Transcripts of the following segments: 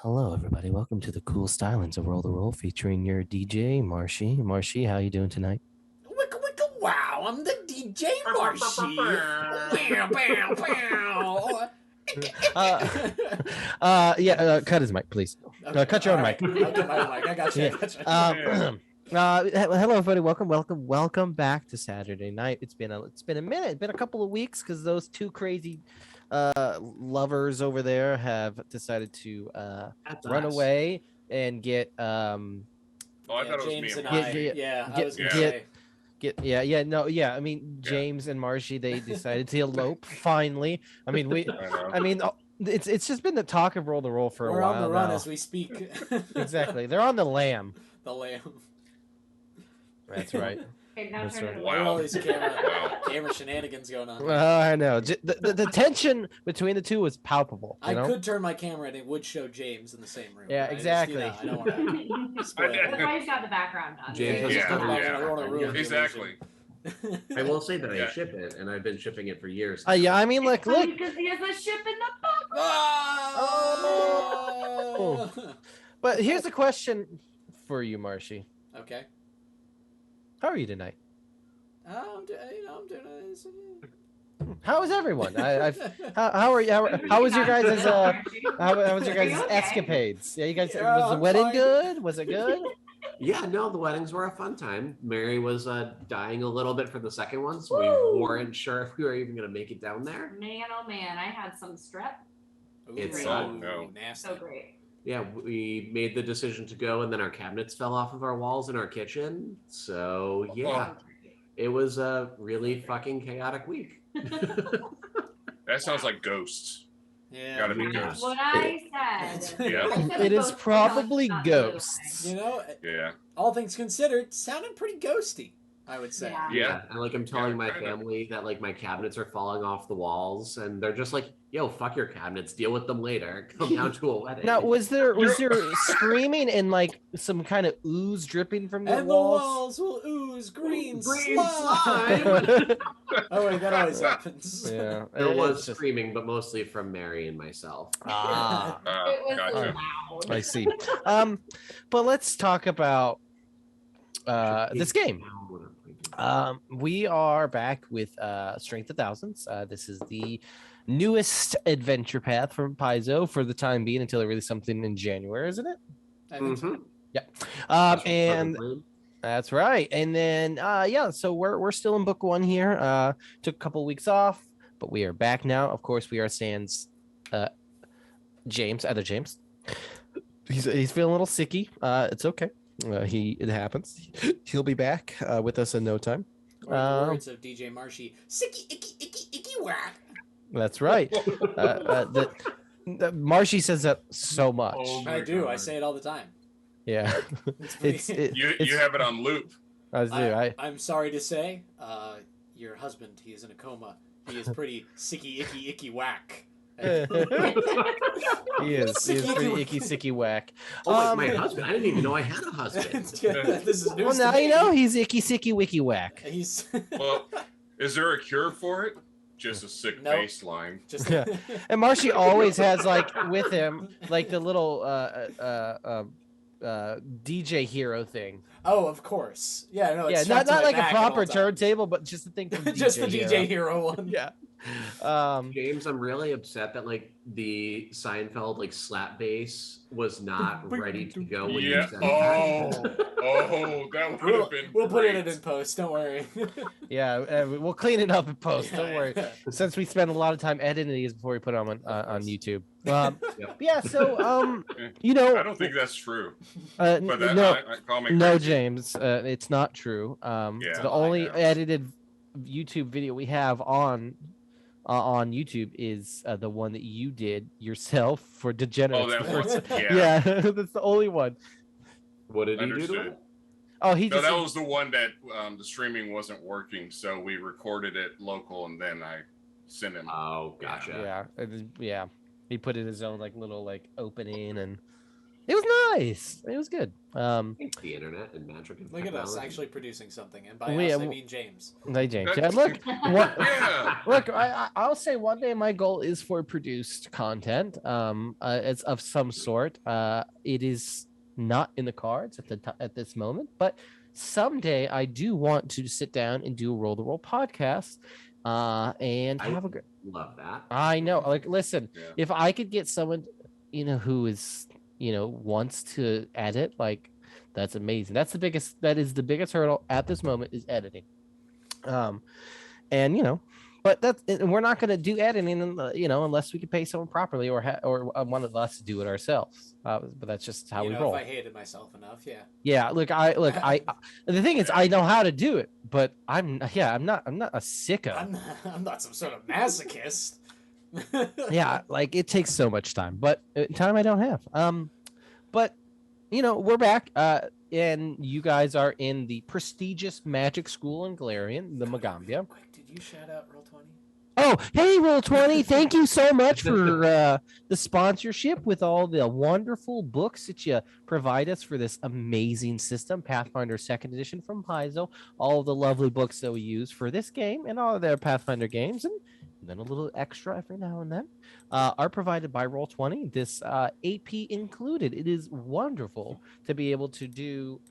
Hello, everybody. Welcome to the Cool Stylings of Roll the Roll featuring your DJ, Marshy. Marshy, how you doing tonight? Wicka wicka wow, I'm the DJ Marshy. Bow, bow, bow. Cut his mic, please. Okay, Cut your own mic. I'll cut my own mic. I got you. Hello, everybody. Welcome back to Saturday night. It's been a minute. It's been a couple of weeks because those two crazy lovers over there have decided to run away and get I thought it was James me and and I. Marshy. I was gonna say. I mean, James and Marshy, they decided to elope finally. I mean, it's just been the talk of Roll the Roll for a while. We're on the run now. as we speak. Exactly, they're on the lam. The lamb. That's right. Okay, now That's turn right. it Look at away. all these camera shenanigans going on. I know. The tension between the two was palpable. I could turn my camera and it would show James in the same room. Yeah, right? exactly. I don't want to spoil That's it. why he's got the background on. James Yeah, is coming back yeah. and I don't want to ruin the Exactly. illusion. I will say that I Yeah. ship it, and I've been shipping it for years. Yeah, I mean, look. Because he has a ship in the book. Oh! But here's a question for you, Marshy. Okay. How are you tonight? I'm doing this. How is everyone? How are you? How was your guys' how was your guys' escapades? Yeah, you guys. Yeah, Was the I'm wedding fine. good? Was it good? Yeah, no, the weddings were a fun time. Mary was dying a little bit for the second one, so Woo! we weren't sure if we were even going to make it down there. Man, oh man, I had some strep. It's, nasty. So great. Yeah, we made the decision to go, and then our cabinets fell off of our walls in our kitchen. So, yeah, it was a really fucking chaotic week. That sounds like ghosts. Yeah. Gotta be That's ghosts. what I said. Yeah. I said It is ghosts, probably not ghosts. You know, Yeah. all things considered, sounded pretty ghosty, I would say. Yeah. Yeah. And like I'm telling my kinda. family that like my cabinets are falling off the walls, and they're just like, "Yo, fuck your cabinets. Deal with them later. Come down to a wedding." Now, was there screaming and like some kind of ooze dripping from the And walls? the walls will ooze green, Green slime. slime. Oh wait, that always happens. Yeah, There it was is just- screaming, but mostly from Mary and myself. Ah, It was Gotcha. loud. I see. But let's talk about this game. We are back with Strength of Thousands. This is the newest adventure path from Paizo for the time being until they release something in January, isn't it? I think so. And that's right. And then so we're still in book one here. Took a couple weeks off, but we are back now. Of course, we are sans other James. He's feeling a little sicky. It's okay. It happens. He'll be back with us in no time. Or in the words of DJ Marshy, sicky, icky, whack. That's right. Marshy says that so much. Oh, I do. I say it all the time. Yeah, It's pretty- You have it on loop. I'm sorry to say, your husband, he is in a coma. He is pretty sicky, icky, whack. He is pretty icky, sicky, whack. Oh, my husband! I didn't even know I had a husband. This is news Well, to now me. you know he's icky, sicky, wicky, whack. He's Well, is there a cure for it? Just a sick Nope. baseline. just Yeah. And Marshy always has like with him like the little DJ hero thing. Oh, of course. Yeah, no. It's Yeah, strapped not to my like a back at all proper times. turntable, but just the thing from Just the Hero. DJ Hero one. Yeah. James, I'm really upset that like the Seinfeld like slap bass was not ready to go when Yeah. you said that. That would have been. We'll put it great. in post. Don't worry. Yeah, we'll clean it up in post. Don't Yeah. worry. Since we spend a lot of time editing these before we put them on YouTube. Yep. Yeah. So I don't think that's true. But that, no, I call me no, crazy. James, it's not true. Yeah, The I only know. edited YouTube video we have on YouTube is the one that you did yourself for Degenerates. Oh, that the first- one. Yeah, that's the only one. What did he do to Understood. it? Oh, he No, just that was the one that the streaming wasn't working, so we recorded it local, and then I sent him. Oh, gotcha. yeah, yeah. He put in his own like little like opening and It was nice. It was good. Thanks, the internet and magic and Look at us technology. actually producing something, and by We- us I mean James. Hey, James. Yeah, look, what, Yeah. look. I'll say one day my goal is for produced content. It's of some sort. It is not in the cards at this moment, but someday I do want to sit down and do a roll the roll podcast. And I have a good. love that. I know. Like, listen, Yeah. if I could get someone, who is, wants to edit, like, that's amazing. That is the biggest hurdle at this moment is editing. And but we're not going to do editing, unless we can pay someone properly or one of us to do it ourselves. But that's just how we roll. If I hated myself enough, yeah. Yeah, look, the thing is, I know how to do it, but I'm not a sicko. I'm not some sort of masochist. Yeah, like it takes so much time, but time I don't have. But we're back, and you guys are in the prestigious magic school in Galarian, the Magambia. Quick, did you shout out Roll20? Oh, hey, Roll20, thank you so much for the sponsorship with all the wonderful books that you provide us for this amazing system, Pathfinder 2nd Edition from Paizo, all of the lovely books that we use for this game and all of their Pathfinder games, and then a little extra every now and then, are provided by Roll20, this AP included. It is wonderful to be able to do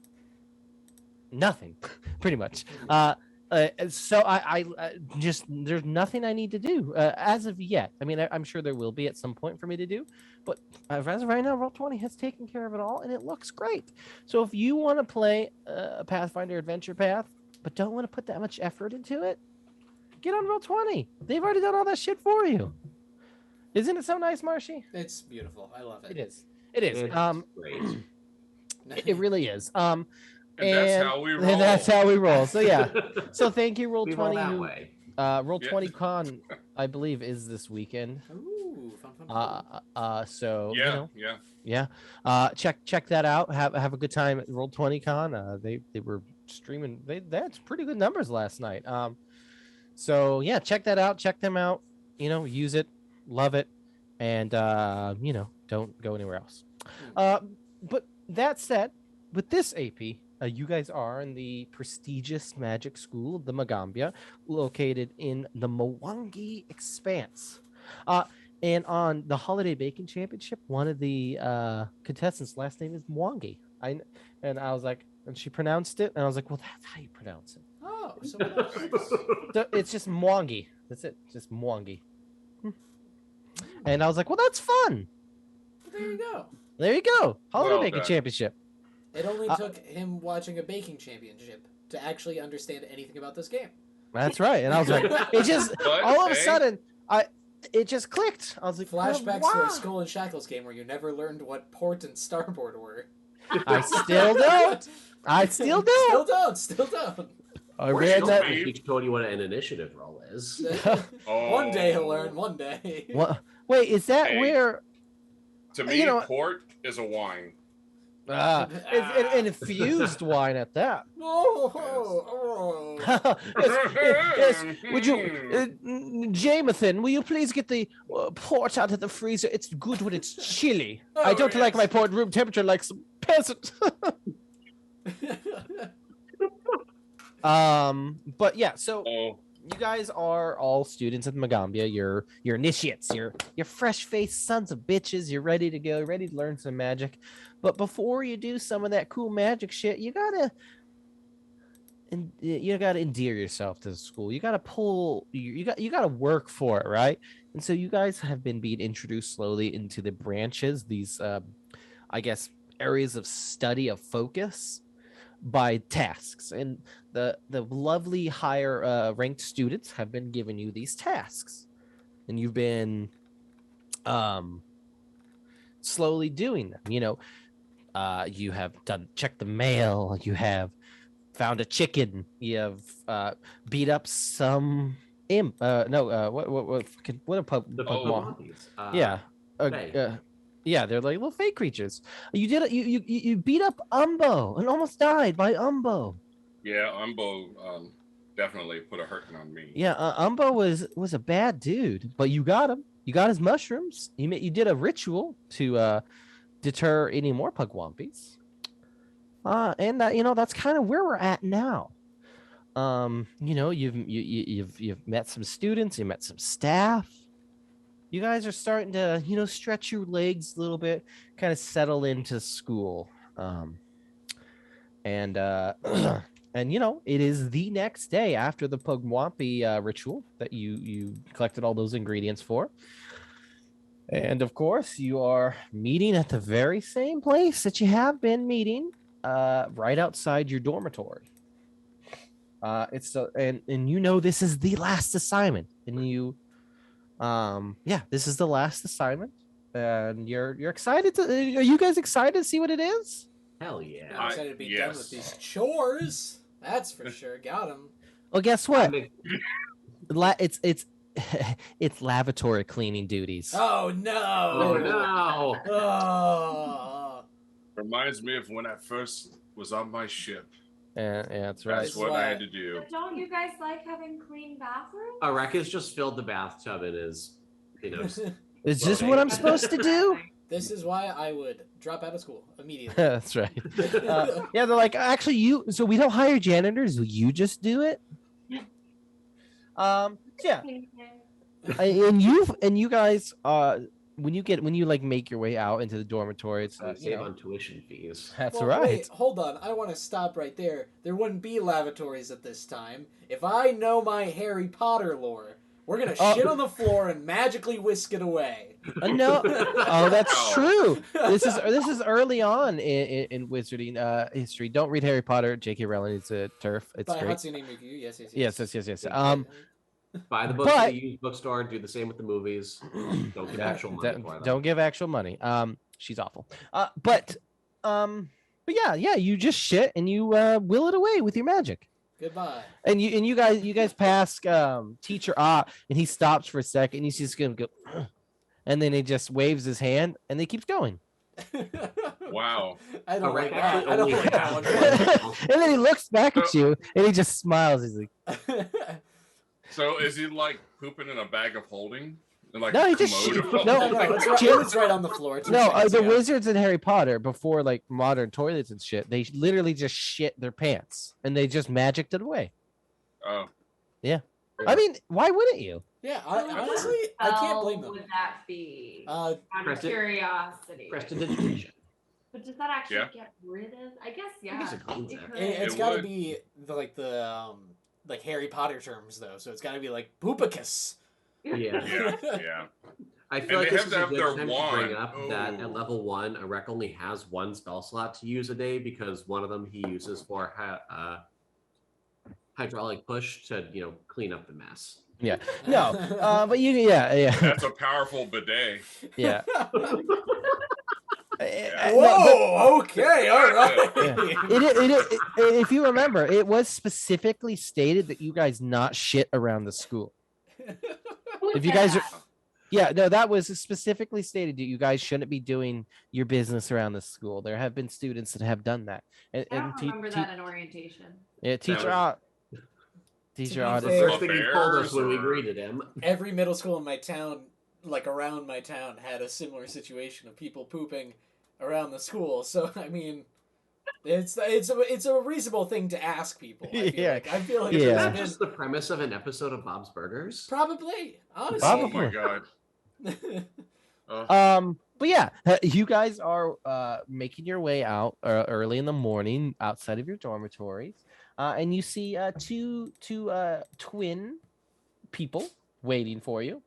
nothing, pretty much. So I just, there's nothing I need to do as of yet. I mean, I'm sure there will be at some point for me to do, but as of right now, Roll20 has taken care of it all, and it looks great. So if you want to play a Pathfinder Adventure Path, but don't want to put that much effort into it, get on Roll20. They've already done all that shit for you. Isn't it so nice, Marshy? It's beautiful. I love it. It is. It is. It's great. It really is. And that's how we roll. And that's how we roll. So yeah. So thank you, We roll that Roll20. way. Roll20 Con, I believe, is this weekend. Ooh, fun. So Yeah. check that out. Have a good time at Roll20 Con. They were streaming. They had pretty good numbers last night. So yeah, check that out. Check them out. Use it, love it, and don't go anywhere else. But that said, with this AP, you guys are in the prestigious magic school, the Magambia, located in the Mwangi Expanse. And on the Holiday Baking Championship, one of the contestants' last name is Mwangi. And I was like, and she pronounced it, and I was like, well, that's how you pronounce it. Oh, so nice. So it's just Mwangi. That's it. Just Mwangi. And I was like, well, that's fun. There you go. There you go. Holiday Well Baking done. Championship. It only took him watching a baking championship to actually understand anything about this game. That's right. And I was like, it just But, all of a hey, sudden, it just clicked. I was like, Flashbacks wow. to a Skull and Shackles game where you never learned what port and starboard were. I still don't. I still don't. Still don't. I We're read still that. paying. He told you what an initiative roll is. Oh. One day he'll learn. One day. What? Wait, is that Hey. where? To me, port is a wine. It's an infused wine at that. Oh, Yes. Would you, Jamathan? Will you please get the port out of the freezer? It's good when it's chilly. I don't like my port room temperature like some peasant. But yeah, so Oh, you guys are all students at Magambia. You're initiates. You're fresh-faced sons of bitches. You're ready to go. Ready to learn some magic. But before you do some of that cool magic shit, you gotta endear yourself to the school. You gotta pull. You gotta work for it, right? And so you guys have been being introduced slowly into the branches. These, I guess, areas of study of focus by tasks, and the lovely higher ranked students have been giving you these tasks, and you've been slowly doing them. You have checked the mail, you have found a chicken, you have beat up some imp. What a Pokemon? Yeah. Yeah, they're like little fake creatures. You beat up Umbo and almost died by Umbo. yeah, Umbo definitely put a hurting on me. Yeah, Umbo was a bad dude, but you got him. You got his mushrooms. You did a ritual to deter any more pugwampies. And that's kind of where we're at now. You've met some students, you met some staff. You guys are starting to, stretch your legs a little bit, kind of settle into school. And it is the next day after the Pugwampi ritual that you collected all those ingredients for. And of course, you are meeting at the very same place that you have been meeting, right outside your dormitory. This is the last assignment, and this is the last assignment, and you're excited are you guys excited to see what it is? Hell yeah. I'm excited to be done with these chores. That's for sure. Got him. Well, guess what? It's lavatory cleaning duties. Oh no! Oh no! Oh. Reminds me of when I first was on my ship. Yeah, that's right. That's what I had to do. But don't you guys like having clean bathrooms? Areka's just filled the bathtub and is, Is this what I'm supposed to do? This is why I would drop out of school immediately. That's right. They're like, actually, so we don't hire janitors. You just do it. Yeah. And you guys, when you make your way out into the dormitory, it's save on tuition fees. That's Well, right. Wait, hold on. I want to stop right there. There wouldn't be lavatories at this time. If I know my Harry Potter lore, we're gonna shit on the floor and magically whisk it away. No. Oh, that's true. This is early on in wizarding history. Don't read Harry Potter. J.K. Rowling is a turf. It's By great. Hatsune Miku. Yes. Yes. Buy the books at the used bookstore. Do the same with the movies. Don't give actual money for them. Don't give actual money. She's awful. But yeah. You just shit and you will it away with your magic. Goodbye. And you guys pass teacher and he stops for a second. He's just gonna go, and then he just waves his hand and he keeps going. Wow. I don't like Areka that. I don't only like that has- one. And then he looks back at you and he just smiles. He's like, So is he like pooping in a bag of holding? And like No, a he just commode of no, holding? it's right on the floor. 2 no, seconds the ago. wizards in Harry Potter before like modern toilets and shit, they literally just shit their pants and they just magicked it away. Oh. I mean, why wouldn't you? Yeah, What honestly, I can't blame spell them. would that be? Uh, Out of Press it. curiosity. Prestidigitation. But does that actually Yeah. get rid of? I guess yeah. guess it cleans it. could. it's It got to would. be the Harry Potter terms though, so it's got to be like poopicus. Yeah. Yeah. I feel And like they this have is to a have good their time to bring wand. up that at level 1, a rec only has one spell slot to use a day because one of them he uses for hydraulic push to clean up the mess. Yeah. No. But yeah. That's a powerful bidet. Yeah. Whoa! Okay, all right. If you remember, it was specifically stated that you guys not shit around the school. If you guys are, that was specifically stated that you guys shouldn't be doing your business around the school. There have been students that have done that. I don't remember that in orientation. Yeah, teacher was- Odd. be The fair- first thing he told us when we greeted him. Every middle school in my town, like around my town, had a similar situation of people pooping around the school. So I mean, it's a reasonable thing to ask people. I feel like Yeah. Is it's that been- just the premise of an episode of Bob's Burgers? probably honestly. Oh Probably. my god. But yeah, you guys are making your way out early in the morning outside of your dormitories, and you see two twin people waiting for you.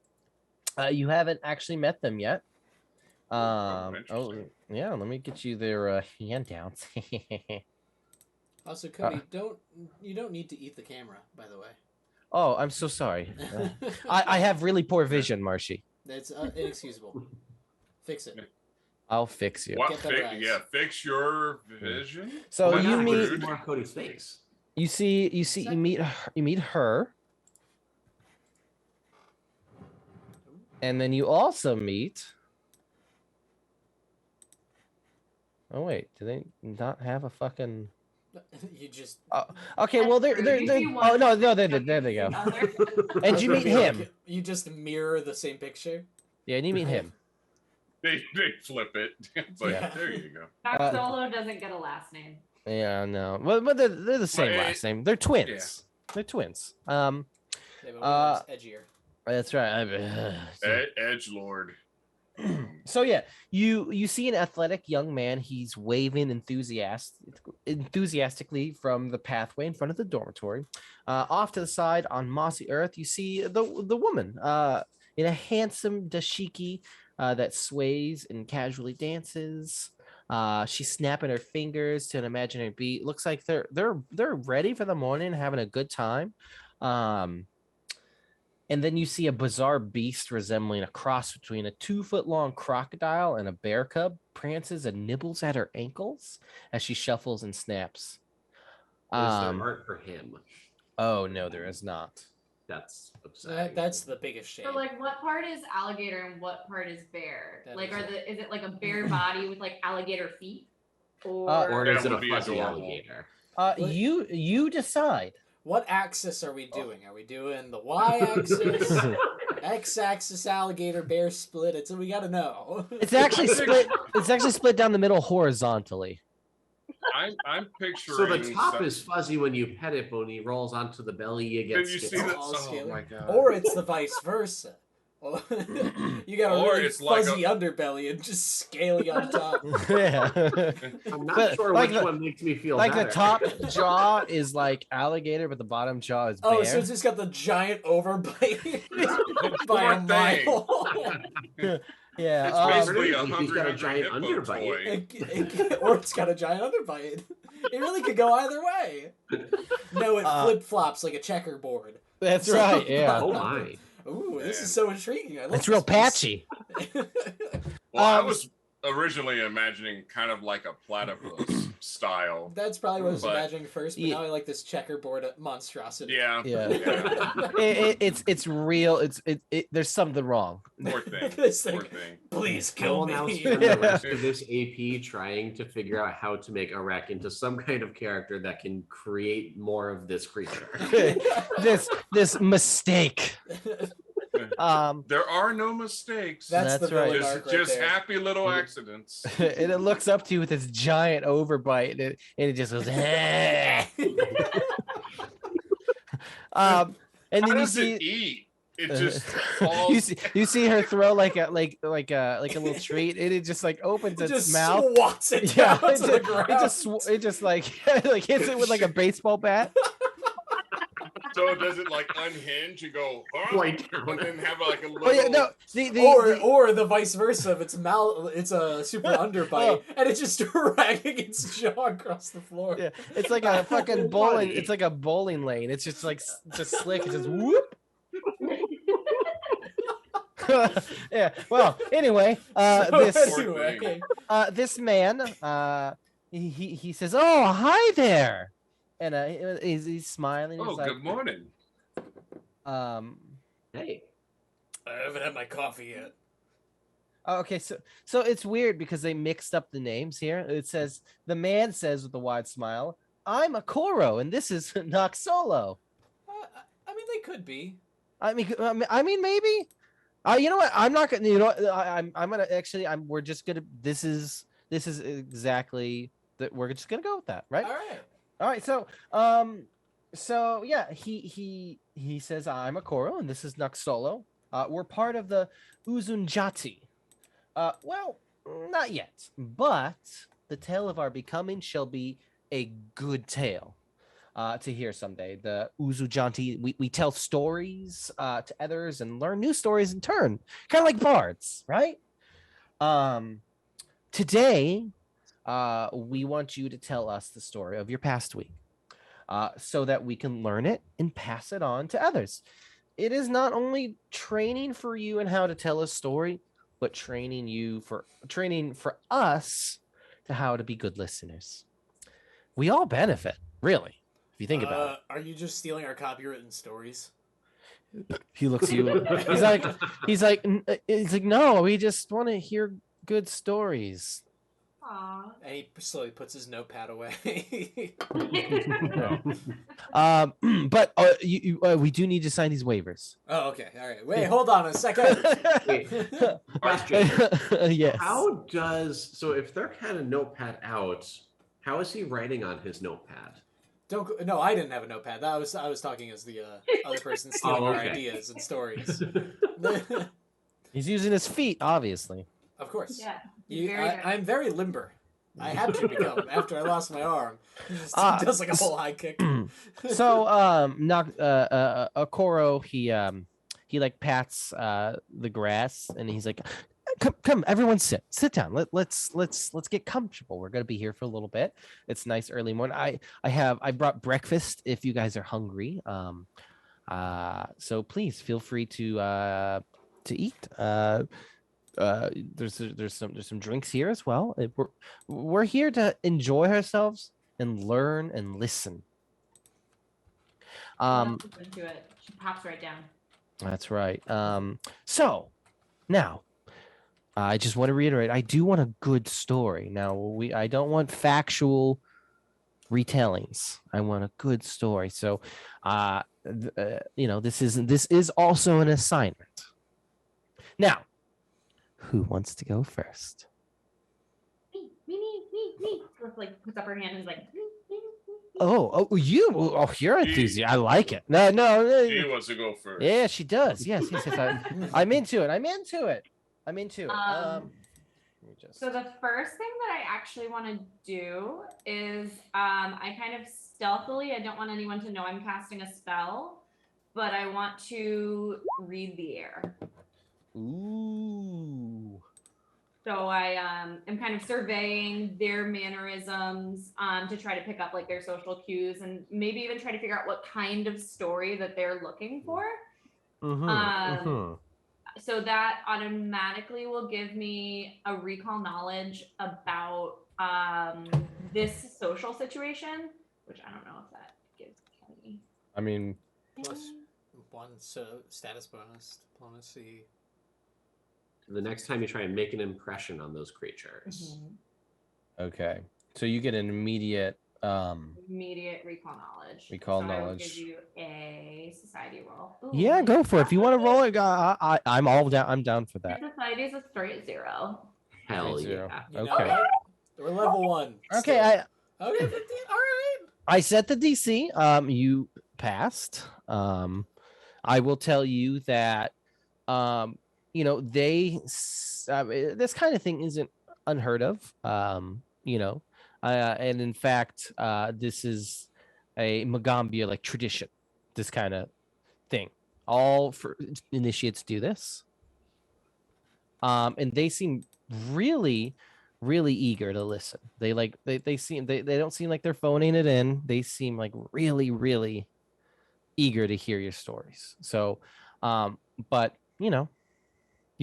You haven't actually met them yet. Interesting. Yeah, let me get you their handouts. Also, Cody, you don't need to eat the camera, by the way. Oh, I'm so sorry. I have really poor vision, Marshy. That's inexcusable. Fix it. I'll fix you. What? Get better eyes. Fix your vision. So Why you not? meet See more of Cody's face. you meet her, and then you also meet. Oh wait, do they not have a fucking? You just. Okay, well they're oh no there they go. And you meet him. You just mirror the same picture. Yeah, and you meet him. They flip it, but Yeah. there you go. Doc Solo doesn't get a last name. Yeah, no. But they're the same Well, last name. They're twins. They're twins. Yeah, but one's edgier. That's right. Edge Lord. So yeah, you see an athletic young man. He's waving enthusiastically from the pathway in front of the dormitory. Off to the side on mossy earth, you see the woman in a handsome dashiki that sways and casually dances. She's snapping her fingers to an imaginary beat. Looks like they're ready for the morning, having a good time. And then you see a bizarre beast resembling a cross between a 2-foot-long crocodile and a bear cub prances and nibbles at her ankles as she shuffles and snaps. Is there art for him? Oh no, there is not. That's upsetting. That's the biggest shame. So like, what part is alligator and what part is bear? That Like, is is it like a bear body with like alligator feet, or Or is That it a would be fuzzy adorable. alligator? You decide. What axis are we doing? Are we doing the y-axis, x-axis, alligator, bear split? We gotta know. It's actually split. It's actually split down the middle horizontally. I'm picturing. So the top is fuzzy when you pet it, but when he rolls onto the belly, you get Did you see scaly. that? all Oh scaly. my god. Or it's the vice versa. You got a Or really it's like fuzzy underbelly and just scaly on top. Yeah. I'm not But sure like which the- one makes me feel Like better. the top jaw is like alligator, but the bottom jaw is bear. Oh, so it's just got the giant overbite by a Poor thing. mile. Yeah. It's um, basically He's a got a hungry giant hippo underbite. toy. Or it's got a giant underbite. It really could go either way. No, it flip flops like a checkerboard. that's right. Yeah. Oh my. Ooh, this Man. is so intriguing. I love It's real this piece. patchy. Well, I Um, was originally imagining kind of like a platypus style. That's probably what I was But- imagining first, but Yeah. now I like this checkerboard monstrosity. Yeah. Yeah. It's real. There's something wrong. Poor thing. This Poor thing. thing. Please I kill will now me. spend the rest of this AP trying to figure out how to make Arek into some kind of character that can create more of this creature. this mistake. There are no mistakes. That's the That's right. villain just arc right just there. happy little accidents. And it looks up to you with this giant overbite, and it just goes. "Eh." And How then you does see it eat? It just falls. you see her throw like a little treat, and it just like opens It its just mouth. swats it Yeah, down to the it ground. just like hits it with like a baseball bat. So it doesn't like unhinge and go Right and down. then have like a little. Oh yeah, no. Or the vice versa. If it's it's a super underbite, and it's just dragging its jaw across the floor. Yeah, it's like a fucking bowling. It's like a bowling lane. It's just like just slick. It's just whoop. Yeah. Well, anyway, this man, he says, "Oh, hi there," and he's smiling. Oh, He's like, good morning. Hey. I haven't had my coffee yet. Okay, so it's weird because they mixed up the names here. It says the man says with a wide smile, "I'm a Koro, and this is Nox Solo." I mean, they could be. I mean, maybe. You know what? I'm not gonna. You know, I'm gonna actually. We're just gonna. This is exactly that. We're just gonna go with that, right? All right. So yeah, he says I'm a Koro and this is Nox Solo. We're part of the Uzunjati. Well, not yet, but the tale of our becoming shall be a good tale to hear someday. The Uzunjati, we tell stories to others and learn new stories in turn, kind of like bards, right? Today, we want you to tell us the story of your past week. So that we can learn it and pass it on to others. It is not only training for you in how to tell a story, but training for us to how to be good listeners. We all benefit, really, if you think about it. Are you just stealing our copywritten stories? He looks at you. He's like, no, we just want to hear good stories. Aw. And he slowly puts his notepad away. But we do need to sign these waivers. Oh, okay. All right. Wait, hold on a second. Wait, question. Yes. How does so if they're had a notepad out, how is he writing on his notepad? No, I didn't have a notepad. I was talking as the other person stealing our okay. ideas and stories. He's using his feet, obviously. Of course. Yeah. I'm very limber. I had to become after I lost my arm. He just does like a whole high kick. So Okoro, he like pats the grass and he's like, come everyone sit down. Let's get comfortable. We're gonna be here for a little bit. It's nice early morning. I brought breakfast if you guys are hungry. So please feel free to eat. There's some drinks here as well. We're here to enjoy ourselves and learn and listen. Into it. She pops right down. That's right. So now I just want to reiterate, I do want a good story. Now I don't want factual retellings. I want a good story. So this is also an assignment. Now, who wants to go first? Me. Sort of like puts up her hand and is like, me. You're enthusiastic. I like it. No. She wants to go first. Yeah, she does. Yes. I'm into it. Let me just... So the first thing that I actually want to do is I kind of stealthily, I don't want anyone to know I'm casting a spell, but I want to read the air. Ooh. So I am kind of surveying their mannerisms to try to pick up like their social cues and maybe even try to figure out what kind of story that they're looking for. So that automatically will give me a recall knowledge about this social situation, which I don't know if that gives Kenny. I mean, +1 status bonus, diplomacy. The next time you try and make an impression on those creatures. okay. So you get an immediate recall knowledge. Recall so knowledge. I will give you a society roll. Ooh, Yeah, go for it. If you want to roll it, I'm all down. I'm down for that. Society is a straight 0. Hell Zero. yeah. Okay. We're level 1. Okay. Okay, 15. All right. I set the DC. You passed. I will tell you that this kind of thing isn't unheard of. And in fact, this is a Magambia like tradition. This kind of thing. All for initiates do this. And they seem really, really eager to listen. They don't seem like they're phoning it in. They seem like really, really eager to hear your stories. So, but you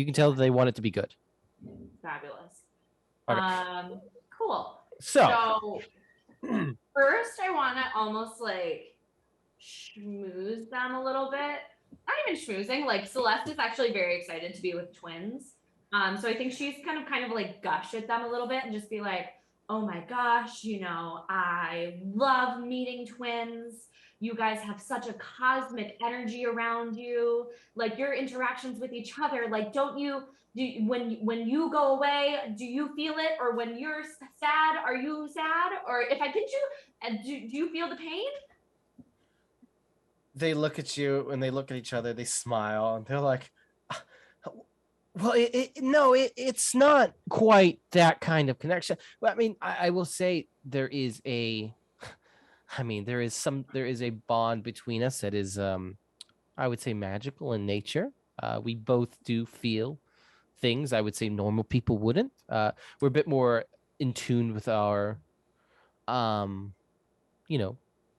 can tell that they want it to be good. Fabulous. Okay. Cool. So first I want to almost like schmooze them a little bit. Not even schmoozing. Like Celeste is actually very excited to be with twins. So I think she's kind of like gush at them a little bit and just be like, oh my gosh, I love meeting twins. You guys have such a cosmic energy around you. Like your interactions with each other. Like, when you go away, do you feel it? Or when you're sad, are you sad? Or if I pinch you, do you feel the pain? they look at you and they look at each other. They smile and they're like, well, it's not quite that kind of connection. But I mean, I will say there is a bond between us that is, I would say, magical in nature. We both do feel things I would say normal people wouldn't. We're a bit more in tune with our,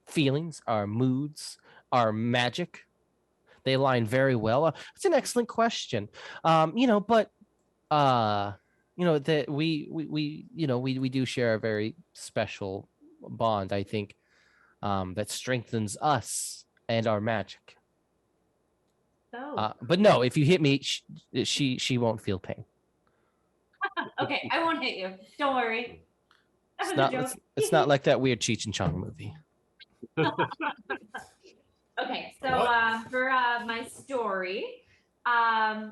feelings, our moods, our magic. They align very well. It's an excellent question. That we do share a very special bond. I think that strengthens us and our magic. Oh. But no, if you hit me, she won't feel pain. Okay, I won't hit you. Don't worry. That was a joke. It's not like that weird Cheech and Chong movie. Okay, so What? for my story, I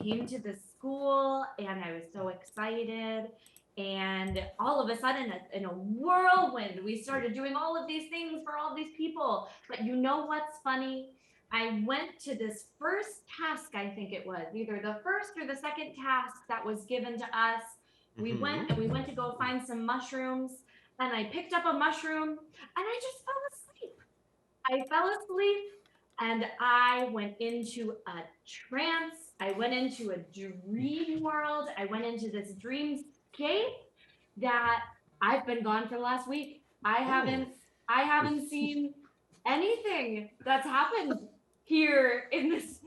came to the school and I was so excited, and all of a sudden, in a whirlwind, we started doing all of these things for all these people. But you know what's funny? I went to this first task, I think it was either the first or the second task that was given to us. We went to go find some mushrooms, and I picked up a mushroom and I just fell asleep. I fell asleep and I went into a trance. I went into a dream world. I went into this dreamscape that I've been gone for the last week. I haven't seen anything that's happened here in this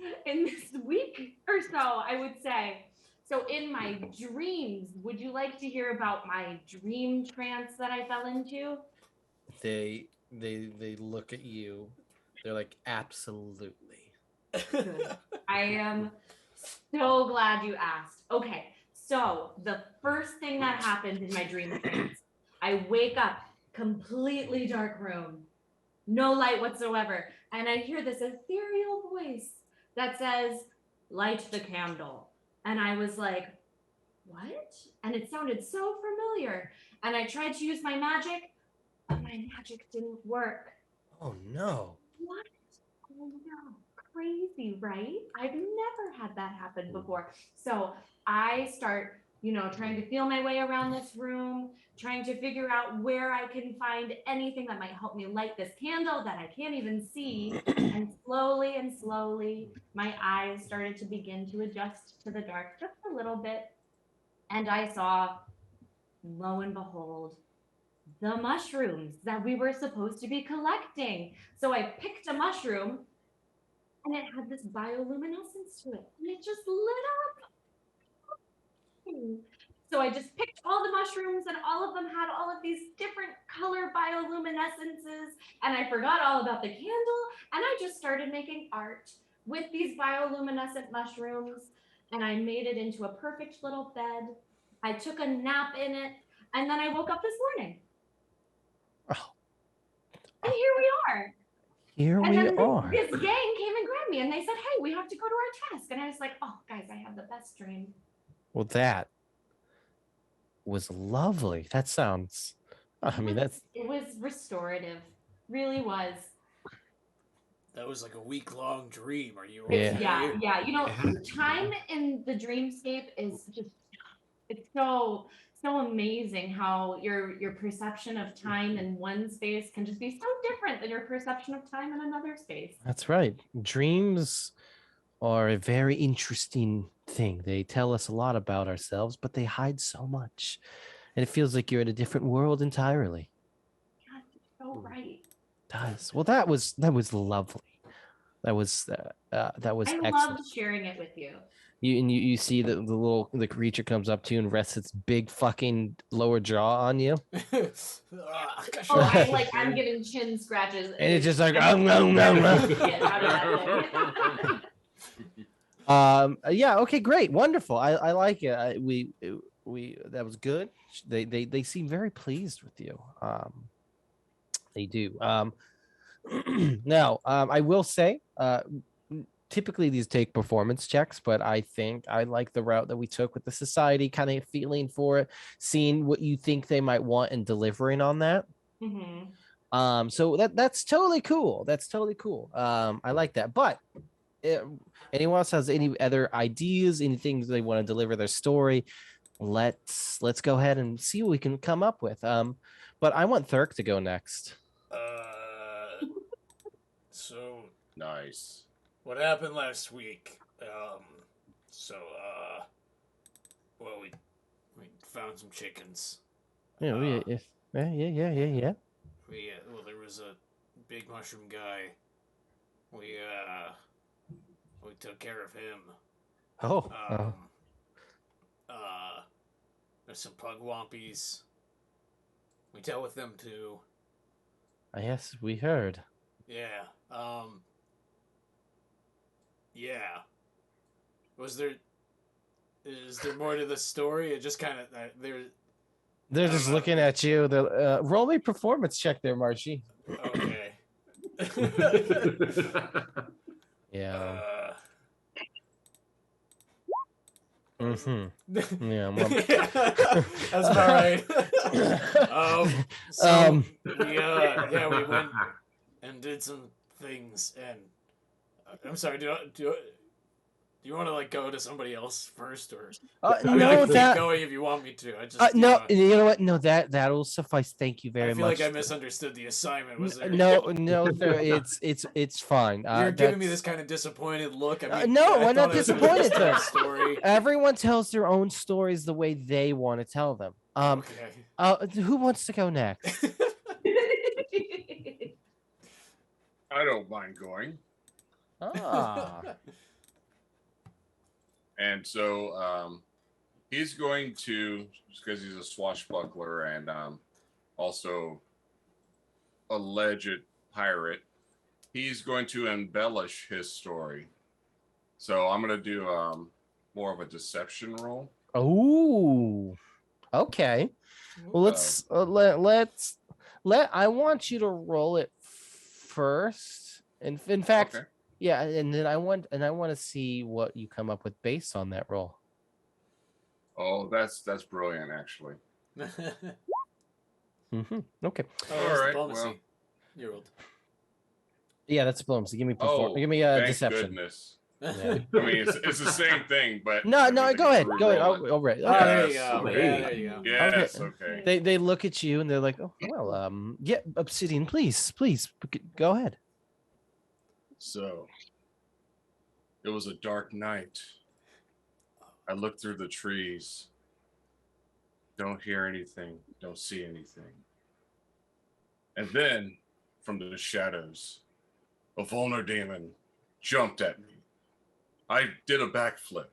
week or so, I would say. So in my dreams, would you like to hear about my dream trance that I fell into? They look at you. They're like, absolutely. Good. I am so glad you asked. Okay, so the first thing that happens in my dream trance, I wake up, completely dark room, no light whatsoever, and I hear this ethereal voice that says, "Light the candle." And I was like, "What?" And it sounded so familiar. And I tried to use my magic, but my magic didn't work. Oh no. What? Oh no. Crazy, right? I've never had that happen before. So I start, trying to feel my way around this room, trying to figure out where I can find anything that might help me light this candle that I can't even see. And slowly, my eyes started to begin to adjust to the dark just a little bit. And I saw, lo and behold, the mushrooms that we were supposed to be collecting. So I picked a mushroom and it had this bioluminescence to it, and it just lit up. So I just picked all the mushrooms, and all of them had all of these different color bioluminescences, and I forgot all about the candle, and I just started making art with these bioluminescent mushrooms, and I made it into a perfect little bed. I took a nap in it, and then I woke up this morning. Oh. And here we are. Here And we then are. this gang came and grabbed me and they said, "Hey, we have to go to our task." And I was like, "Oh, guys, I have the best dream." Well, that was lovely. That sounds. I mean, that's. It was restorative. Really was. That was like a week-long dream. Are you Yeah. okay? Yeah. Time in the dreamscape is just, it's so amazing how your perception of time in one space can just be so different than your perception of time in another space. That's right. Dreams are a very interesting thing. They tell us a lot about ourselves, but they hide so much. And it feels like you're in a different world entirely. God, you're so right. It does. Well, that was lovely. That was I excellent. loved sharing it with you. You see the creature comes up to you and rests its big fucking lower jaw on you. Oh, I'm getting chin scratches. And it's just like yeah, okay, great, wonderful. I like it. We that was good. They seem very pleased with you. They do. Now, I will say, typically these take performance checks, but I think I like the route that we took with the society, kind of feeling for it, seeing what you think they might want and delivering on that. Mm-hmm. So that's totally cool. That's totally cool. I like that. But anyone else has any other ideas, anything they want to deliver their story? Let's go ahead and see what we can come up with. But I want Thurk to go next. So Nice. what happened last week? Well, we found some chickens. Yeah, yeah. Well, there was a big mushroom guy. We took care of him. There's some pugwampies. We dealt with them too. Yes, we heard. Yeah. Yeah. Was there Is there more to the story? It just kind of there. They're I don't just know. looking at you. They're roll me performance check there, Marchie. Okay. Yeah. Uh, Mm-hmm. Yeah. Well, That's about right. So we went and did some things, and I'm sorry. Do you want to like go to somebody else first, or I mean, I no, can keep going if you want me to. I just no. wanna, You know what? No, that'll suffice. Thank you very I feel much. like I misunderstood the assignment. Was there? No, it's fine. You're giving me that's- this kind of disappointed look. I mean, no, I we're not thought it was a disappointed, good sir. story. Everyone tells their own stories the way they want to tell them. Okay. Who wants to go next? I don't mind going. Ah, And so he's going to, because he's a swashbuckler and also alleged pirate, he's going to embellish his story. So I'm going to do more of a deception roll. oh, okay. Well, let's I want you to roll it first. And in fact, Okay. yeah, and then I want to see what you come up with based on that roll. Oh, that's brilliant, actually. Mm-hmm. Okay. Oh, All right, diplomacy. well. You rolled. Yeah, that's diplomacy. Give me Oh, give me thank deception. goodness. Yeah. I mean, it's the same thing, but No, I no, mean, go ahead. we Go ahead. roll it. All right. Oh, there you Yes, go. okay. Yeah, there you go. Yes, okay. They look at you and they're like, oh, well, yeah, Obsidian, please, go ahead. So, it was a dark night. I looked through the trees. Don't hear anything. Don't see anything. And then, from the shadows, a Vulner demon jumped at me. I did a backflip.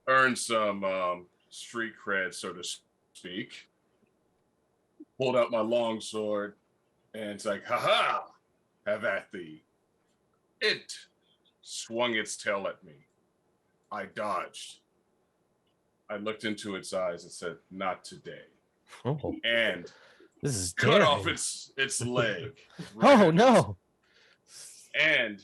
Earned some street cred, so to speak. Pulled out my long sword, and it's like, ha-ha! Have at thee. It swung its tail at me. I dodged. I looked into its eyes and said, not today. Oh, And this is cut daring. off its leg. Oh no! And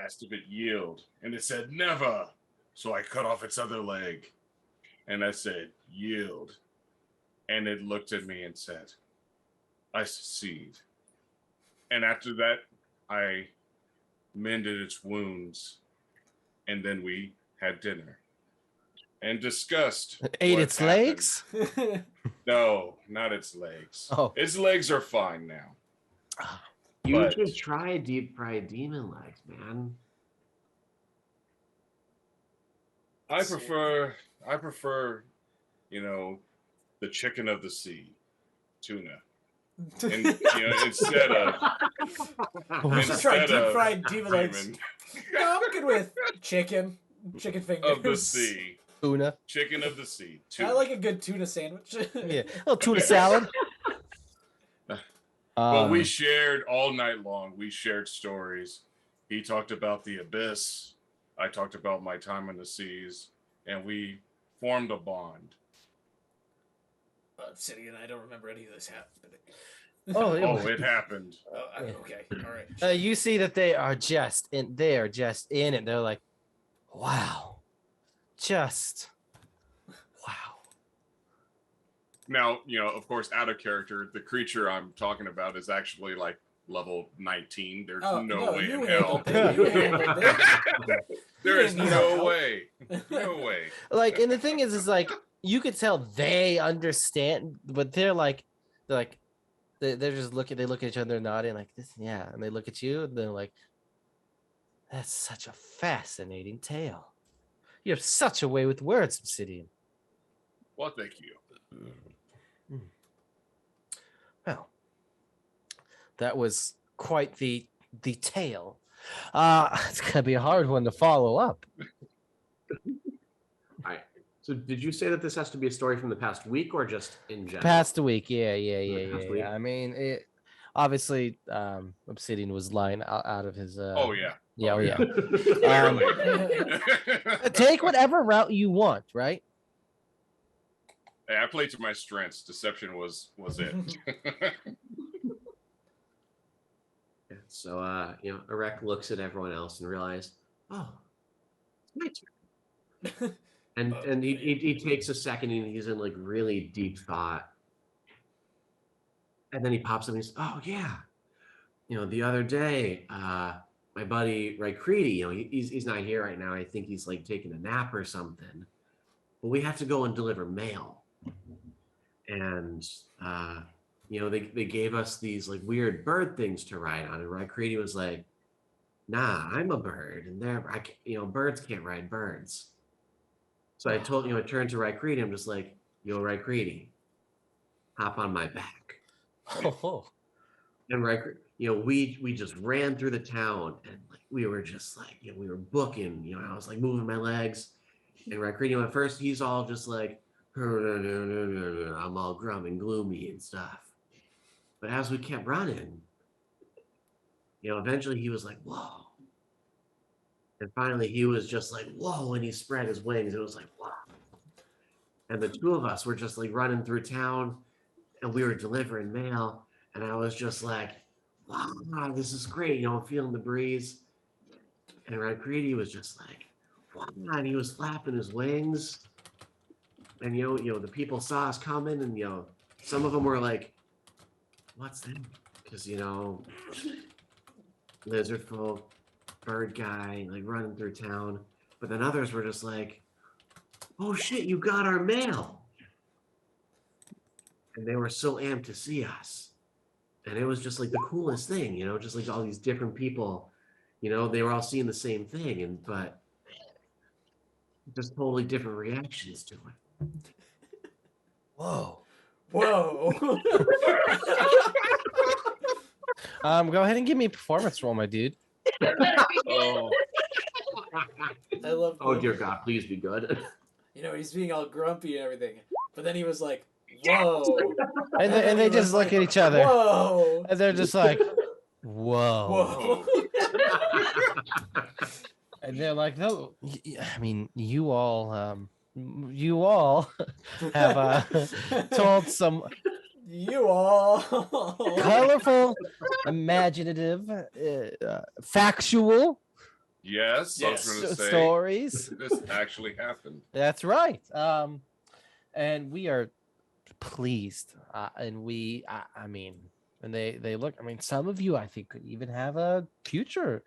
asked if it yield. And it said, never. So I cut off its other leg. And I said, yield. And it looked at me and said, I succeed. And after that, I mended its wounds, and then we had dinner and discussed. Ate what its happened. legs? No, not its legs. Oh. Its legs are fine now. You But- should try deep fried demon legs, man. I prefer, you know, the chicken of the sea, tuna, and instead of Just try instead deep of fried demon legs. demon No, I'm good with chicken fingers. of the sea, Tuna. chicken of the sea. I Tuna. like a good tuna sandwich. Yeah, a little tuna salad. Well, we shared all night long. We shared stories. He talked about the abyss. I talked about my time in the seas, and we formed a bond. Obsidian, I don't remember any of this happening. Oh, Oh, it happened. Okay, all right. you see that they are just in it. They're like, wow, just wow. Now, of course, out of character, the creature I'm talking about is actually like level 19. There's no way in hell. You handled it. There is didn't need no help. way. No way. Like, and the thing is like you could tell they understand, but they're just looking. They look at each other, nodding like this, yeah, and they look at you, and they're like, "That's such a fascinating tale. You have such a way with words, Obsidian." Well, thank you. Well, that was quite the tale. It's gonna be a hard one to follow up. So did you say that this has to be a story from the past week or just in general? Past a week, yeah. past week. I mean, it obviously Obsidian was lying out of his. Oh yeah. Yeah, oh, yeah. Clearly. Take whatever route you want, right? Hey, I played to my strengths. Deception was it. So, Erect looks at everyone else and realizes, oh, it's my turn. And he takes a second and he's in like really deep thought. And then he pops up and he's, oh yeah. The other day, my buddy Raikreedy, he's not here right now. I think he's like taking a nap or something. But we have to go and deliver mail. And they gave us these like weird bird things to ride on. And Raikreedy was like, nah, I'm a bird, and birds can't ride birds. So I turned to Raikreedy, I'm just like, yo, Raikreedy, hop on my back. Oh. And Raikreedy, we just ran through the town, and like we were just like, we were booking, I was like moving my legs. And Raikreedy at first, he's all just like, I'm all grum and gloomy and stuff. But as we kept running, eventually he was like, whoa. And finally he was just like, whoa, and he spread his wings. It was like, wow. And the two of us were just like running through town, and we were delivering mail. And I was just like, wow, this is great. I'm feeling the breeze. And Raikreedy was just like, wow, and he was flapping his wings. And the people saw us coming, and some of them were like, what's that? Because lizard folk, bird guy, like running through town. But then others were just like, oh shit, you got our mail. And they were so amped to see us. And it was just like the coolest thing, just like all these different people, they were all seeing the same thing, but just totally different reactions to it. Whoa. Whoa. Go ahead and give me a performance roll, my dude. Oh, I love. Oh dear God, please be good. He's being all grumpy and everything, but then he was like, "Whoa!" And they just look at each other. Whoa! And they're just like, whoa. Whoa! And they're like, no, I mean, you all have told some You all colorful, imaginative, factual yes. I was going to say stories. this actually happened. That's right. And we are pleased. And we, I mean, and they look. I mean, some of you, I think, could even have a future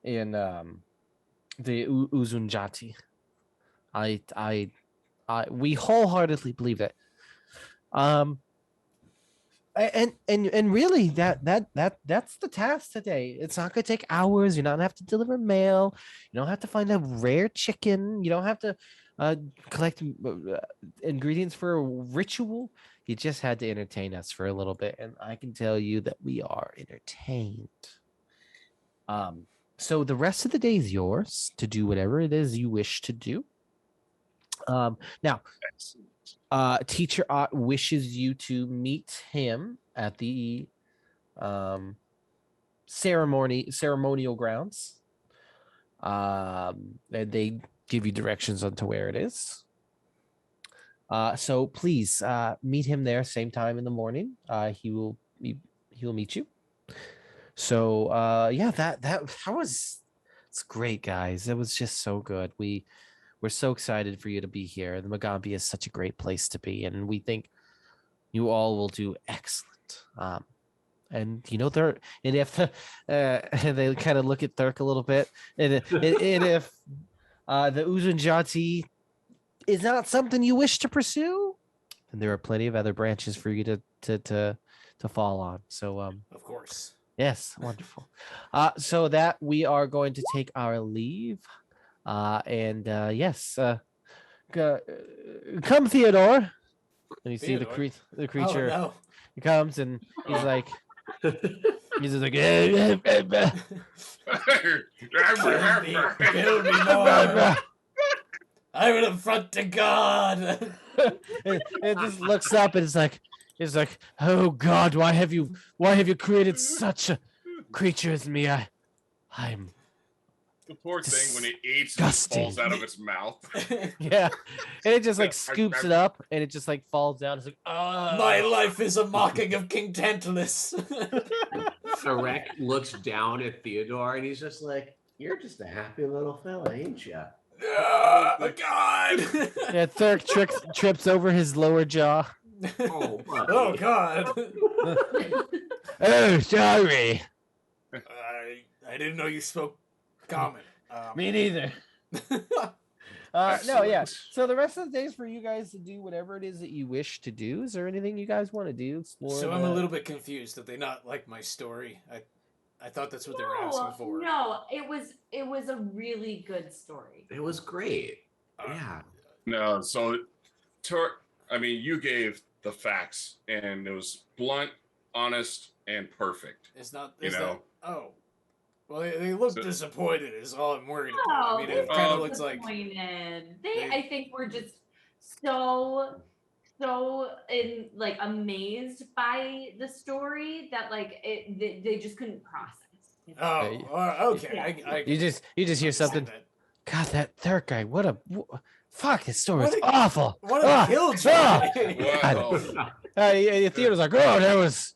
in the Uzunjati. We wholeheartedly believe that. And really that's the task today. It's not gonna take hours. You don't have to deliver mail. You don't have to find a rare chicken. You don't have to collect ingredients for a ritual. You just had to entertain us for a little bit, and I can tell you that we are entertained. So the rest of the day is yours to do whatever it is you wish to do. Now, Teacher Ott wishes you to meet him at the ceremonial grounds. And they give you directions onto where it is. So please meet him there, same time in the morning. He will meet you. So yeah, it's great, guys. It was just so good. We're so excited for you to be here. The Mugambi is such a great place to be, and we think you all will do excellent. And if they kind of look at Thurk a little bit, and if the Uzunjati is not something you wish to pursue, then there are plenty of other branches for you to fall on. So of course. Yes, wonderful. So that we are going to take our leave. Yes, come Theodore. And you see the creature. Oh, no. He comes and he's like, he's just like, Kill me more. I will affront to God. and just looks up and it's like, oh God, why have you created such a creature as me? The poor thing when it eats, it Disgusting. falls out of its mouth. Yeah, and it just like scoops it up, and it just like falls down. It's like, oh, My life is a mocking of King Tantalus. Sarek looks down at Theodore and he's just like, "You're just a happy little fella, ain't you?" Oh, God. Yeah, Thurk trips over his lower jaw. Oh, buddy. Oh, God. Oh, sorry. I didn't know you spoke common. Me neither. No, yeah. Excellent. So the rest of the day is for you guys to do whatever it is that you wish to do. Is there anything you guys want to do? Explore. So I'm a little bit confused that they not like my story. I thought that's what they were asking for. No, it was a really good story. It was great. Yeah. No, so, I mean, you gave the facts, and it was blunt, honest, and perfect. It's not. You know? Oh. Well, they look So- disappointed. Is all I'm worried about. Oh, I mean, it kind of looks like. disappointed. they- I think, were just so amazed by the story that like they just couldn't process. Oh, okay. I You just hear understand something. that. God, that third guy. Fuck, his story is What a- awful. What a Ah, killjoy! Wow. Theodore's like, oh, that was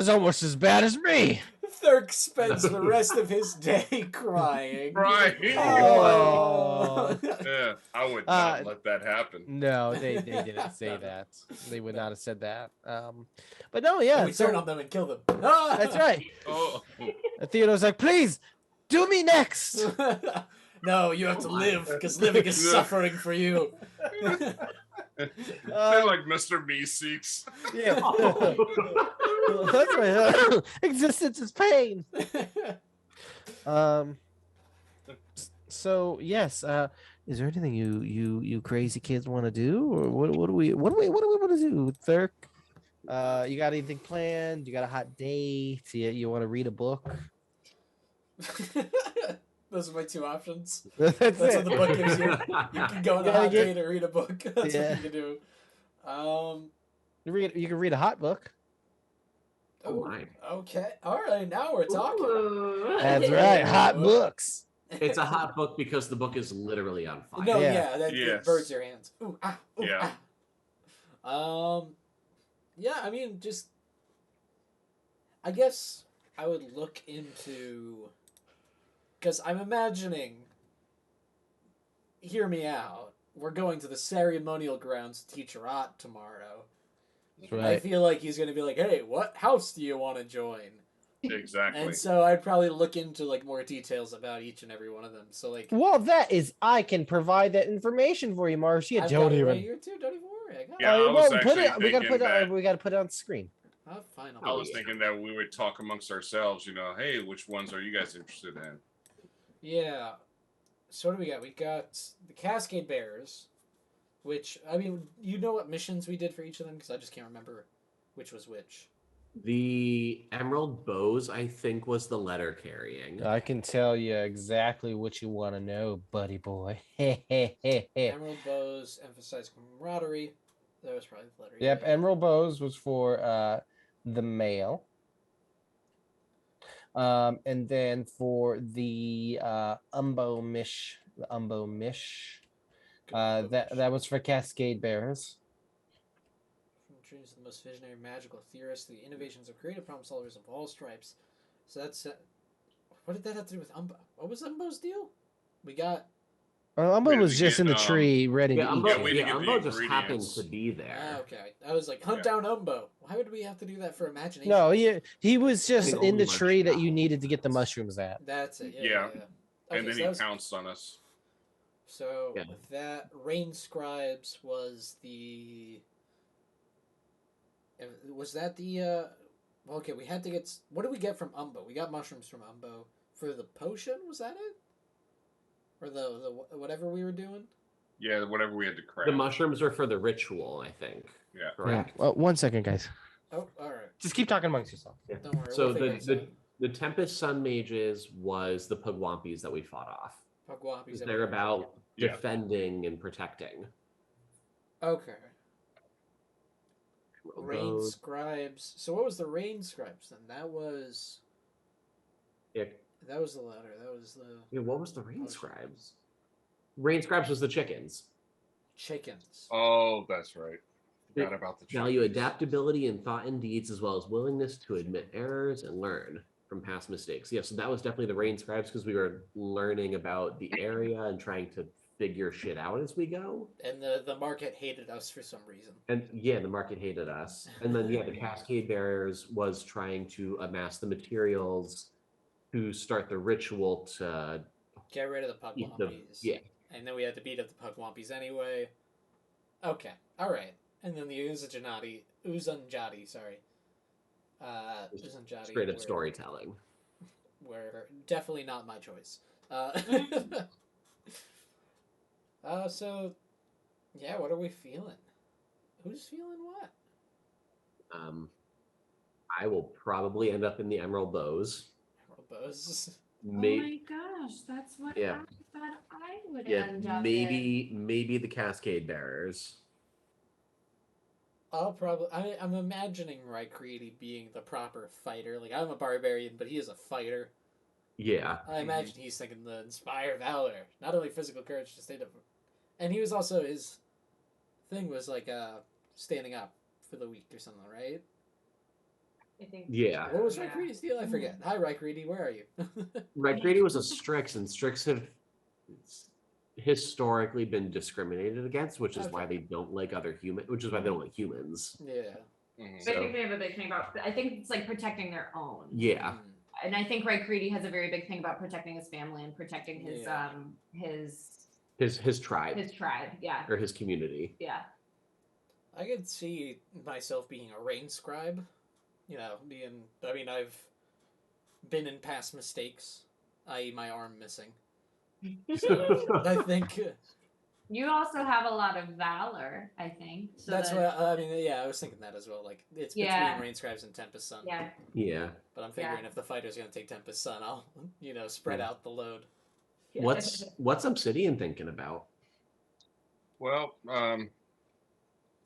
almost as bad as me. Thurk spends the rest of his day crying. Crying. Oh. Yeah, I would not let that happen. No, they didn't say that. They would not have said that. But no, yeah. We turn So, on them and kill them. Ah! that's right. Oh, And Theodore's like, please, do me next. No, you have to live because living is Yeah. suffering for you. they're like Mr. Meeseeks. Yeah. That's right. Existence is pain. So yes, is there anything you crazy kids want to do, or what do we want to do, Thurk? You got anything planned? You got a hot date? You want to read a book? Those are my two options. That's That's it. what the book gives you. You can go on a Yeah, hot get- date or read a book. That's Yeah. what you can do. You can read a hot book. Oh my. Okay. All right. Now we're talking. Ooh. That's right, hot books. It's a hot book because the book is literally on fire. No, Yeah. yeah, that Yes. burns your hands. Ooh, ah, ooh, Yeah. ah. Yeah, I mean, just, I guess I would look into, because I'm imagining, hear me out, we're going to the ceremonial grounds to teach Rat tomorrow. That's I right. feel like he's going to be like, hey, what house do you want to join? Exactly. And so I'd probably look into, like, more details about each and every one of them. So, like, Well, that is, I can provide that information for you, Marcia. I've Don't got it even. right here too. Don't even worry. I got Yeah, it. I was put actually it. We gotta put thinking it. that- We gotta put it on screen. Oh, fine. I was thinking that we would talk amongst ourselves, hey, which ones are you guys interested in? Yeah. So what do we got? We got the Cascade Bears, which, I mean, you know what missions we did for each of them? Because I just can't remember which was which. The Emerald Bows, I think, was the letter carrying. I can tell you exactly what you want to know, buddy boy. Yep, Emerald Bows emphasize camaraderie. That was probably the letter. yeah. Emerald Bows was for the male. And then for the Umbo Mish, that was for Cascade Bears. From the dreams of the most visionary magical theorists, the innovations of creative problem solvers of all stripes. So that's what did that have to do with Umbo? What was Umbo's deal? We got. Umbo Wait, was we just get, in the tree ready Yeah, to Umbo, eat. Yeah, we you. didn't get the Umbo just happened ingredients. to be there. Okay, I was like, hunt Yeah. down Umbo. Why would we have to do that for imagination? No, he was just think in the only tree that you mushrooms. needed to get the mushrooms at. That's it. Yeah. Okay, And then so he that was- pounced on us. So Yeah. that Rain Scribes was the. Was that the? Well, okay, we had to get. What did we get from Umbo? We got mushrooms from Umbo for the potion. Was that it? Or the whatever we were doing? Yeah, whatever we had to craft. The mushrooms were for the ritual, I think. Yeah. Correct. Well, 1 second, guys. Oh, all right. Just keep talking amongst yourself. Don't worry. So we'll figure this out. the Tempest Sun Mages was the Pugwampis that we fought off. Pugwampis that They're we- about Yeah. defending and protecting. Okay. Rain Those- Scribes. So what was the Rain Scribes then? That was. yeah, That was the latter. That was the Yeah, what was the rain scribes? Rain scribes was the chickens. chickens. Oh, that's right. They Forgot about the value chickens. adaptability in thought and deeds, as well as willingness to admit errors and learn from past mistakes. Yeah, so that was definitely the rain scribes because we were learning about the area and trying to figure shit out as we go. And the market hated us for some reason. And yeah, the market hated us. And then yeah, the Cascade Bearers was trying to amass the materials to start the ritual to Get rid of the eat the Pugwampies. yeah. And then we had to beat up the Pugwampies anyway. Okay, all right. And then the Uzunjati, sorry. Uzunjati. Straight up storytelling. Were definitely not my choice. So, yeah, what are we feeling? Who's feeling what? I will probably end up in the Emerald Bows. Emerald Bows. Oh my gosh, that's what Yeah. I thought I would Yeah, end up in. maybe the Cascade Bearers. I'll probably. I'm imagining Raikreedy being the proper fighter. Like, I'm a barbarian, but he is a fighter. Yeah. I imagine he's thinking the inspire valor, not only physical courage to stand up, and he was also his thing was like standing up for the weak or something, right? I think. Yeah. What was Raikreedy's deal? I forget. Hi, Raikreedy, where are you? Raikreedy was a Strix, and Strix have historically been discriminated against, which is why they don't like other humans, which is why they don't like humans. Yeah. Mhm. But I think they have a big thing about. I think it's like protecting their own. Yeah. Mm. And I think Raikreedy has a very big thing about protecting his family and protecting his Yeah. His tribe his tribe. Yeah. or his community. Yeah. I could see myself being a rain scribe. You know, I've been in past mistakes, i.e. my arm missing. So I think You also have a lot of valor, I think. So that's that, what I mean. Yeah, I was thinking that as well. Like, it's between Yeah. rain scribes and Tempest Sun. Yeah. Yeah. But I'm figuring if the fighter's gonna take Tempest Sun, I'll spread out the load. What's Obsidian thinking about? Well, when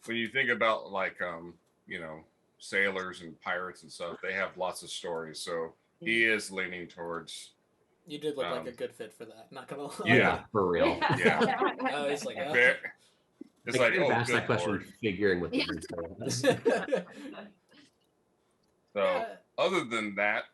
you think about like sailors and pirates and stuff, they have lots of stories. So he is leaning towards. You did look like a good fit for that. Not gonna lie. Yeah. For real. Yeah. I was like, It's I like, could have oh, asked that good question lord. figuring with the yeah. So other than that,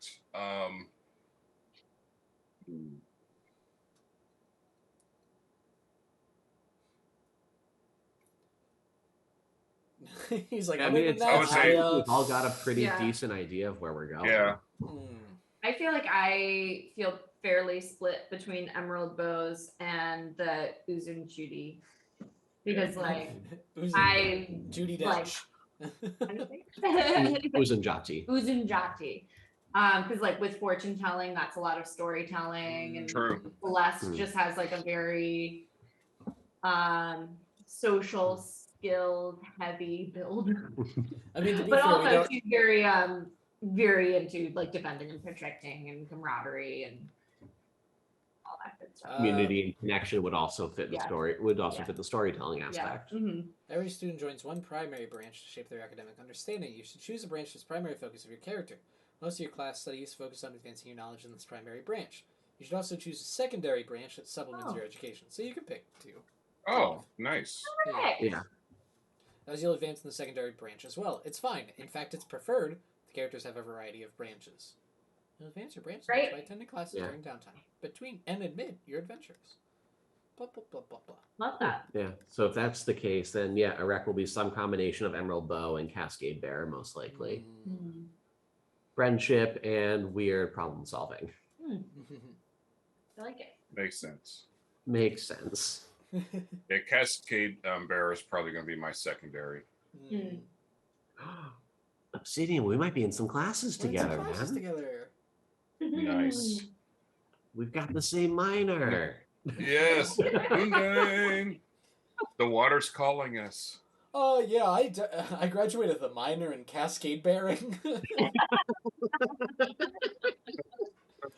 He's like, I mean, it's I would say- we've all got a pretty Yeah. decent idea of where we're going. yeah. I feel like I feel fairly split between Emerald Bows and the Uzunjudi. Because like I Judy like Dench. Uzunjati. Uzunjati. Because like with fortune telling, that's a lot of storytelling, and True. Celeste just has like a very social skilled heavy build. I mean, to be But fair, we also don't. she's very into like defending and protecting and camaraderie and all that good stuff. Community and connection would also fit the Yeah. story. Would also Yeah. fit the storytelling aspect. Mhm. Every student joins one primary branch to shape their academic understanding. You should choose a branch that's primary focus of your character. Most of your class studies focus on advancing your knowledge in this primary branch. You should also choose a secondary branch that supplements your education. So you can pick two. Oh, nice. Okay. Yeah. As you'll advance in the secondary branch as well. It's fine. In fact, it's preferred. The characters have a variety of branches. You'll advance your branch Great. by attending classes Yeah. during downtime, between and amid your adventures. Blah, blah, blah, blah, blah. Love that. Yeah. So if that's the case, then yeah, Erek will be some combination of Emerald Bow and Cascade Bear, most likely. Mhm. Friendship and weird problem solving. I like it. Makes sense. Makes sense. Yeah, Cascade Bearer is probably going to be my secondary. Mm. Obsidian, we might be in some classes We're in some together, classes man. together. Nice. We've got the same minor. Yes. Undine. The water's calling us. Oh yeah, I graduated with a minor in cascade bearing.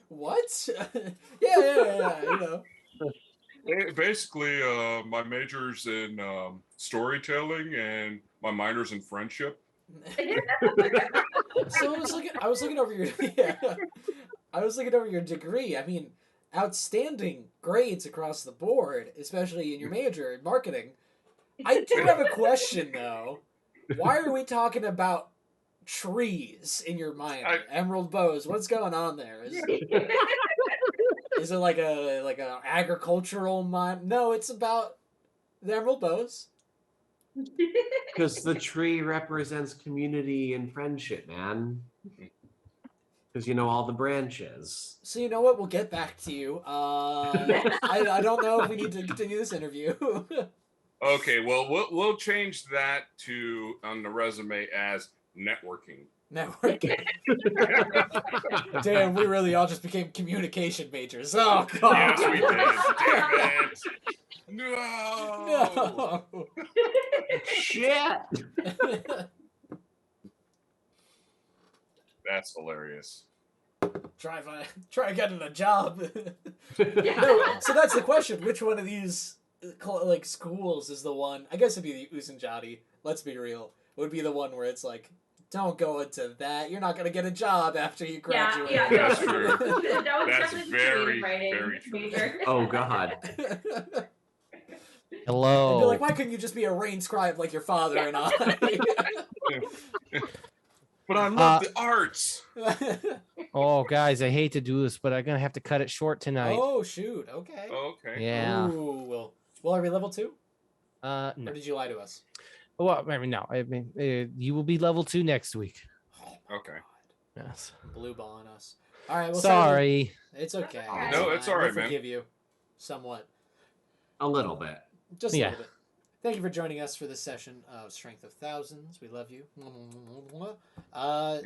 What? yeah. You know. Basically, my major's in storytelling and my minor's in friendship. So I was looking over your yeah. I was looking over your degree. I mean, outstanding grades across the board, especially in your major in marketing. I do have a question though. Why are we talking about trees in your minor? Emerald bows. What's going on there? Is it like a agricultural mine? No, it's about the emerald bows. Because the tree represents community and friendship, man. Because all the branches. So you know what? We'll get back to you. I don't know if we need to continue this interview. Okay, well, we'll change that to on the resume as networking. Networking. Damn, we really all just became communication majors. Oh god. Yes, we did. Damn it. No. No. Shit. That's hilarious. Try getting a job. No, so that's the question. Which one of these like schools is the one? I guess it'd be the Usanjati. Let's be real. It would be the one where it's like, don't go into that. You're not gonna get a job after you graduate. Yeah, That's true. That was That's definitely very, writing very true. major. Oh God. Hello. And be like, why couldn't you just be a rain scribe like your father and I? But I love the arts. Oh, guys, I hate to do this, but I'm gonna have to cut it short tonight. Oh shoot. Okay. Okay. Yeah. Ooh, well, are we level 2? No. Or did you lie to us? Well, I mean, no. I mean, you will be level 2 next week. Okay. Yes. Blue ball on us. All right. Well, Sorry. it's okay. No, it's all right, we'll man. forgive you, somewhat, A little bit. just a Yeah. little bit. Thank you for joining us for this session of Strength of Thousands. We love you. I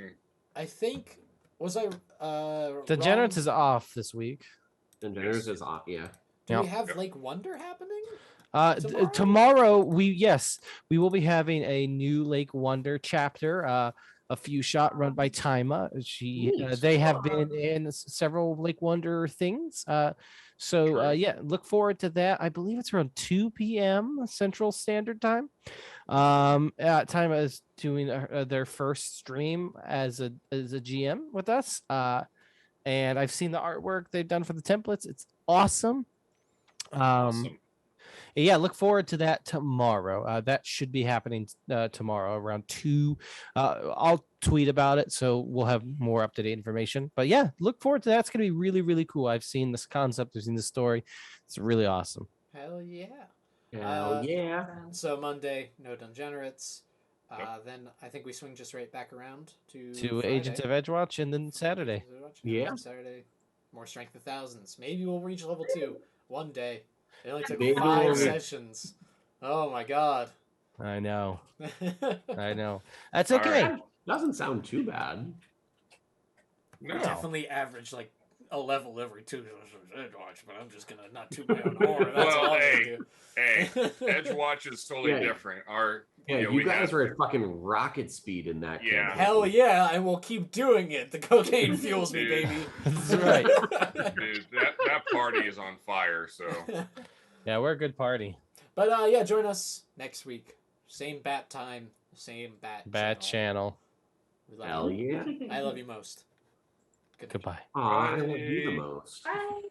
think Degenerates wrong? is off this week. And theirs is off. Yeah. Do we Yep. have Lake Wonder happening? Tomorrow we will be having a new Lake Wonder chapter. A few shot run by Taima. They have been in several Lake Wonder things. Yeah, look forward to that. I believe it's around 2 p.m. Central Standard Time. Taima is doing their first stream as a GM with us. And I've seen the artwork they've done for the templates. It's awesome. Awesome. Yeah, look forward to that tomorrow. That should be happening tomorrow around 2. I'll tweet about it, so we'll have more up-to-date information. But yeah, look forward to that. It's going to be really, really cool. I've seen this concept. I've seen the story. It's really awesome. Hell yeah. Hell yeah. So Monday, no Dungenerates. Then I think we swing just right back around to Agents of Edgewatch, and then Saturday. Yeah. Saturday. More Strength of Thousands. Maybe we'll reach level 2 one day. It only took Maybe 5 we'll- sessions. Oh my god. I know. I know. That's All okay. right. Doesn't sound too bad. No. Definitely average like a level every 2 Edgewatch, but I'm just gonna not toot my own horn. That's Well, all I'm hey. gonna do. Hey, Edgewatch is totally Yeah. different. Yeah, Yeah, you we guys had- were at fucking rocket speed in that. Yeah. campaign. Hell yeah, I will keep doing it. The cocaine fuels me, Dude. baby. That's right. Dude, that party is on fire. So Yeah, we're a good party. But yeah, join us next week. Same bat time, same bat Channel. We love Hell you. yeah. I love you most. Good night. Goodbye. Aw, I love you the most. Bye.